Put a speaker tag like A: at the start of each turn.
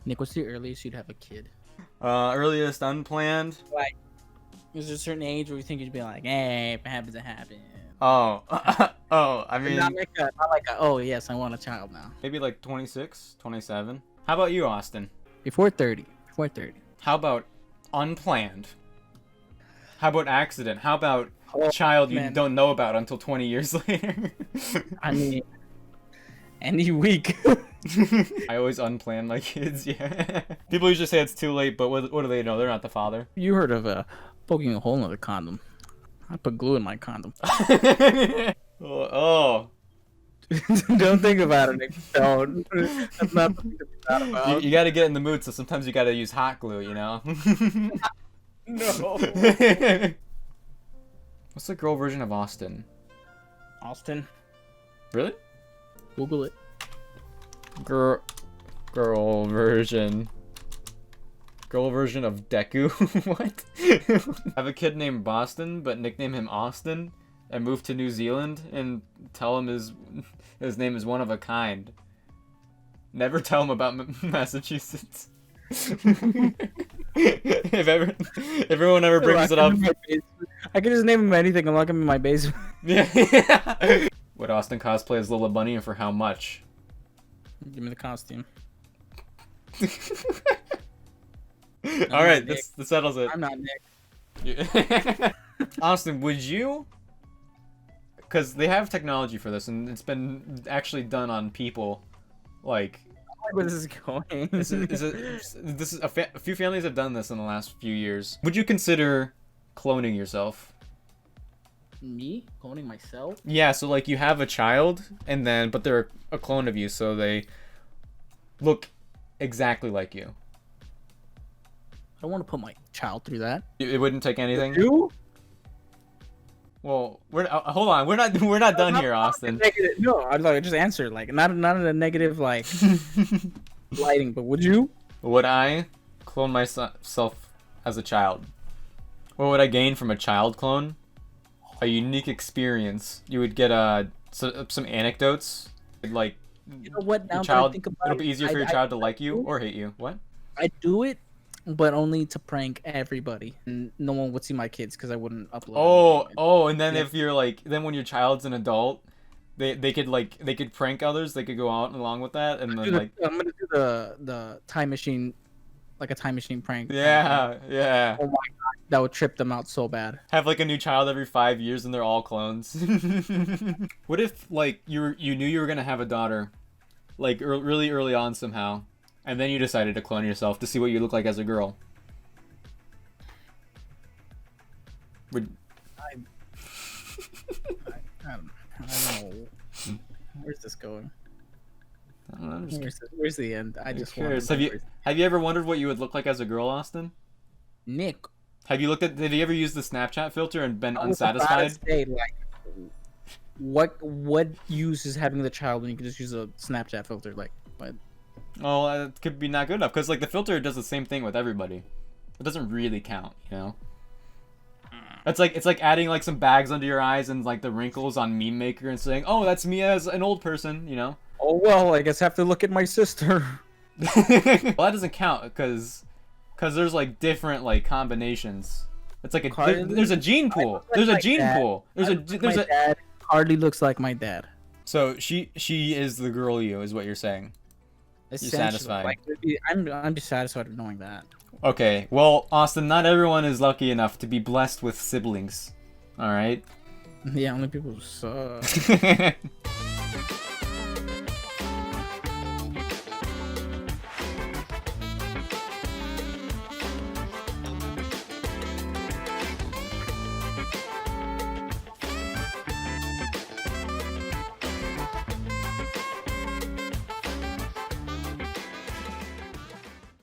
A: Nick, what's the earliest you'd have a kid?
B: Earliest unplanned.
A: Like, is there a certain age where you think you'd be like, hey, if it happens, it happens?
B: Oh, oh, I mean,
A: Not like a, oh, yes, I want a child now.
B: maybe like 26, 27. How about you, Austin?
A: Before 30. Before 30.
B: How about unplanned? How about accident? How about
A: Oh,
B: child you
A: man.
B: don't know about until 20 years later?
A: I mean, any week.
B: I always unplan my kids, yeah. People usually say it's too late, but what do they know? They're not the father.
A: You heard of poking a hole in the condom. I put glue in my condom.
B: Oh.
A: Don't think about it, Nick. Don't. That's not something to be thought
B: You,
A: about.
B: you gotta get in the mood, so sometimes you gotta use hot glue, you know?
A: No.
B: What's the girl version of Austin?
A: Austin,
B: Really?
A: Google it.
B: Girl version. Girl version of Deku? What? I have a kid named Boston, but nickname him Austin, and move to New Zealand and tell him his name is one of a kind. Never tell him about Massachusetts. if everyone ever brings it up.
A: I can just name him anything. I'm locking him in my basement.
B: Yeah. Would Austin cosplay as Lola Bunny and for how much?
A: Give me the costume.
B: All right, this settles it.
A: I'm not Nick.
B: Austin, would you? Because they have technology for this, and it's been actually done on people. Like,
A: Where this is going?
B: this is a few families have done this in the last few years. Would you consider cloning yourself?
A: Me cloning myself?
B: Yeah, so like you have a child, and then but they're a clone of you, so they look exactly like you.
A: I don't want to put my child through that.
B: It wouldn't take anything.
A: You?
B: Well, hold on. We're not done here, Austin.
A: No, I'd like just answer like not in a negative like lighting, but would you?
B: Would I clone myself as a child? What would I gain from a child clone? A unique experience. You would get some anecdotes, like
A: You know what? Now
B: your
A: that I
B: child.
A: think about
B: It'll be
A: it,
B: easier for your child to like you or hate you. What?
A: I do it, but only to prank everybody, and no one would see my kids because I wouldn't upload.
B: Oh, and then
A: Yeah.
B: if you're like, then when your child's an adult, they could prank others. They could go out along with that, and then like,
A: I'm gonna do the time machine, like a time machine prank.
B: yeah.
A: Oh my god, that would trip them out so bad.
B: Have like a new child every 5 years, and they're all clones. What if like you knew you were gonna have a daughter, like really early on somehow, and then you decided to clone yourself to see what you look like as a girl? Would
A: I don't know. Where's this going?
B: I don't know, I'm just
A: Where's the end? I just want
B: curious.
A: to
B: Have you ever wondered what you would look like as a girl, Austin?
A: Nick.
B: Have you ever used the Snapchat filter and been
A: I was about to
B: unsatisfied?
A: say, like, what use is having the child when you can just use a Snapchat filter? Like, what?
B: Well, it could be not good enough because like the filter does the same thing with everybody. It doesn't really count, you know. It's like adding like some bags under your eyes and like the wrinkles on Meme Maker and saying, "Oh, that's me as an old person," you know.
A: Oh well, I guess I have to look at my sister.
B: Well, that doesn't count because there's like different like combinations. It's like there's a gene pool. There's a gene pool. There's a
A: dad hardly looks like my dad.
B: So she is the girl you is what you're saying.
A: Essentially,
B: satisfied.
A: Like, I'm just satisfied with knowing that.
B: Okay, well, Austin, not everyone is lucky enough to be blessed with siblings. All right.
A: Yeah, only people who suck.